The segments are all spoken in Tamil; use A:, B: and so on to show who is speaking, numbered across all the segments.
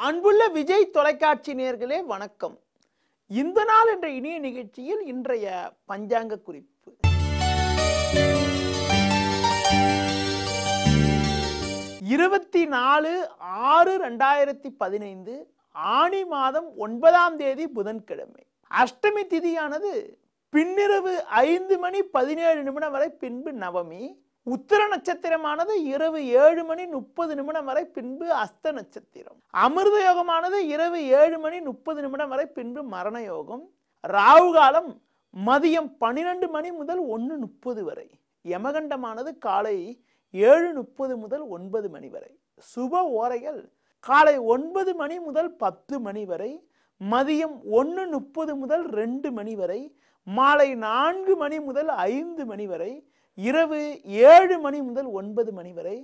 A: அன்புள்ள விஜய் தொலைக்காட்சி நேயர்களே வணக்கம். இந்த நாள் என்ற இனிய நிகழ்ச்சியில் இன்றைய பஞ்சாங்க குறிப்பு. இருபத்தி 4/6/2015 ஆனி மாதம் 9ஆம் தேதி புதன்கிழமை. அஷ்டமி திதியானது பின்னிரவு 5:17 வரை, பின்பு நவமி. உத்திர நட்சத்திரமானது இரவு 7:30 வரை, பின்பு அஸ்த நட்சத்திரம். அமிர்த யோகமானது இரவு 7:30 வரை, பின்பு மரண யோகம். ராகு காலம் மதியம் 12 முதல் 1:30 வரை. யமகண்டமானது காலை 7:30 முதல் 9 வரை. சுப ஓரைகள் காலை 9 முதல் 10 வரை, மதியம் 1:30 முதல் 2 வரை, மாலை 4 முதல் 5 வரை, இரவு 7 முதல் 9 வரை,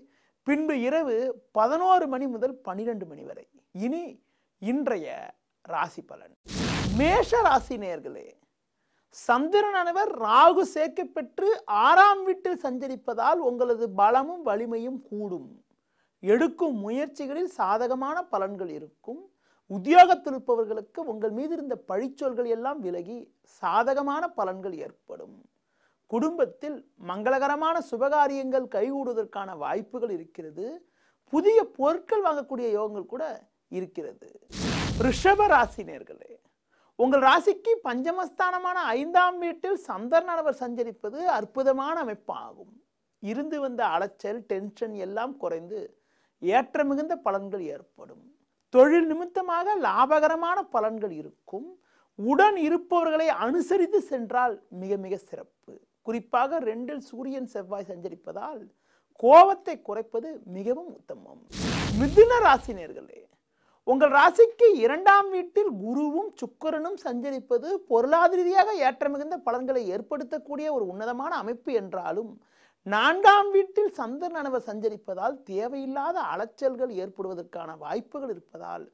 A: பின்பு இரவு 11 முதல் 12 வரை. இனி இன்றைய ராசி பலன். மேஷ ராசி நேயர்களே, சந்திரனானவர் ராகு சேர்க்கை பெற்று 6ஆம் வீட்டில் சஞ்சரிப்பதால் உங்களது பலமும் வலிமையும் கூடும். எடுக்கும் முயற்சிகளில் சாதகமான பலன்கள் இருக்கும். உத்தியோகத்தில் இருப்பவர்களுக்கு உங்கள் மீது இருந்த பழிச்சொல்கள் எல்லாம் விலகி சாதகமான பலன்கள் ஏற்படும். குடும்பத்தில் மங்களகரமான சுபகாரியங்கள் கைகூடுவதற்கான வாய்ப்புகள் இருக்கிறது. புதிய பொருட்கள் வாங்கக்கூடிய யோகங்கள் கூட இருக்கிறது. ரிஷப ராசி நேயர்களே, உங்கள் ராசிக்கு பஞ்சமஸ்தானமான 5ஆம் வீட்டில் சந்திரனானவர் சஞ்சரிப்பது அற்புதமான அமைப்பாகும். இருந்து வந்த அலைச்சல், டென்ஷன் எல்லாம் குறைந்து ஏற்ற மிகுந்த பலன்கள் ஏற்படும். தொழில் நிமித்தமாக லாபகரமான பலன்கள் இருக்கும். உடன் இருப்பவர்களை அனுசரித்து சென்றால் மிக மிக சிறப்பு. குறிப்பாக 2இல் சூரியன் செவ்வாய் சஞ்சரிப்பதால் கோபத்தை குறைப்பது மிகவும் உத்தமம். மிதுன ராசி நேயர்களே, உங்கள் ராசிக்கு 2ஆம் வீட்டில் குருவும் சுக்கிரனும் சஞ்சரிப்பது பொருளாதார ரீதியாக ஏற்ற மிகுந்த பலன்களை ஏற்படுத்தக்கூடிய ஒரு உன்னதமான அமைப்பு என்றாலும், 4ஆம் வீட்டில் சந்திரனானவர் சஞ்சரிப்பதால் தேவையில்லாத அலைச்சல்கள் ஏற்படுவதற்கான வாய்ப்புகள் இருப்பதால்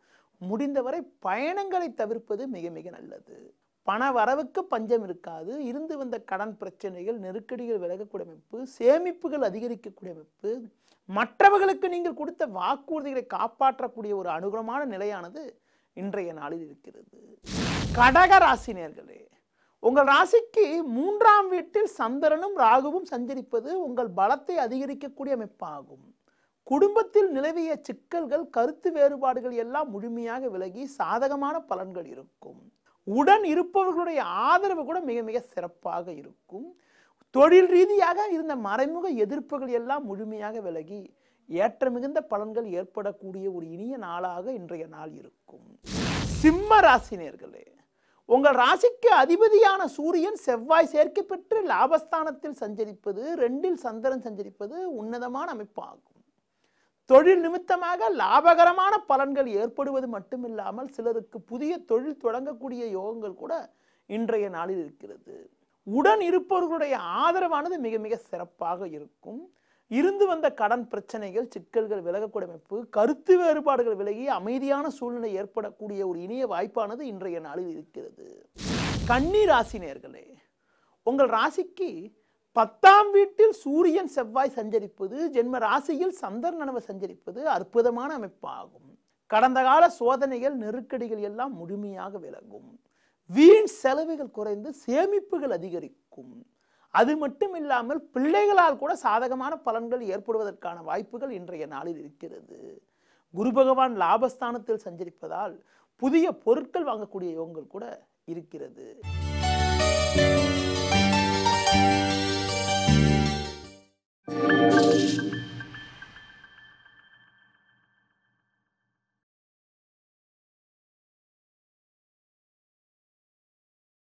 A: முடிந்தவரை பயணங்களை தவிர்ப்பது மிக மிக நல்லது. பண வரவுக்கு பஞ்சம் இருக்காது. இருந்து வந்த கடன் பிரச்சனைகள், நெருக்கடிகள் விலகக்கூடிய அமைப்பு, சேமிப்புகள் அதிகரிக்கக்கூடிய அமைப்பு, மற்றவர்களுக்கு நீங்கள் கொடுத்த வாக்குறுதிகளை காப்பாற்றக்கூடிய ஒரு அனுகூலமான நிலையானது இன்றைய நாளில் இருக்கிறது. கடக ராசி நேயர்களே, உங்கள் ராசிக்கு 3ஆம் வீட்டில் சந்திரனும் ராகுவும் சஞ்சரிப்பது உங்கள் பலத்தை அதிகரிக்கக்கூடிய அமைப்பாகும். குடும்பத்தில் நிலவிய சிக்கல்கள், கருத்து வேறுபாடுகள் எல்லாம் முழுமையாக விலகி சாதகமான பலன்கள் இருக்கும். உடன் இருப்பவர்களுடைய ஆதரவு கூட மிக மிக சிறப்பாக இருக்கும். தொழில் ரீதியாக இருந்த மறைமுக எதிர்ப்புகள் எல்லாம் முழுமையாக விலகி ஏற்ற மிகுந்த பலன்கள் ஏற்படக்கூடிய ஒரு இனிய நாளாக இன்றைய நாள் இருக்கும். சிம்ம ராசி நேயர்களே, உங்கள் ராசிக்கு அதிபதியான சூரியன் செவ்வாய் சேர்க்கை பெற்று லாபஸ்தானத்தில் சஞ்சரிப்பது, 2இல் சந்திரன் சஞ்சரிப்பது உன்னதமான அமைப்பாகும். தொழில் நிமித்தமாக லாபகரமான பலன்கள் ஏற்படுவது மட்டுமில்லாமல் சிலருக்கு புதிய தொழில் தொடங்கக்கூடிய யோகங்கள் கூட இன்றைய நாளில் இருக்கிறது. உடன் இருப்பவர்களுடைய ஆதரவானது மிக மிக சிறப்பாக இருக்கும். இருந்து வந்த கடன் பிரச்சனைகள், சிக்கல்கள் விலகக்கூடிய அமைப்பு, கருத்து வேறுபாடுகள் விலகி அமைதியான சூழ்நிலை ஏற்படக்கூடிய ஒரு இனிய வாய்ப்பானது இன்றைய நாளில் இருக்கிறது. கன்னி ராசி நேயர்களே, உங்கள் ராசிக்கு 10ஆம் வீட்டில் சூரியன் செவ்வாய் சஞ்சரிப்பது, ஜென்ம ராசியில் சந்திரனானவர் சஞ்சரிப்பது அற்புதமான அமைப்பாகும். கடந்த கால சோதனைகள், நெருக்கடிகள் எல்லாம் முழுமையாக விலகும். வீண் செலவுகள் குறைந்து சேமிப்புகள் அதிகரிக்கும். அது மட்டும் இல்லாமல் பிள்ளைகளால் கூட சாதகமான பலன்கள் ஏற்படுவதற்கான வாய்ப்புகள் இன்றைய நாளில் இருக்கிறது. குரு பகவான் லாபஸ்தானத்தில் சஞ்சரிப்பதால் புதிய பொருட்கள் வாங்கக்கூடிய யோகங்கள் கூட இருக்கிறது.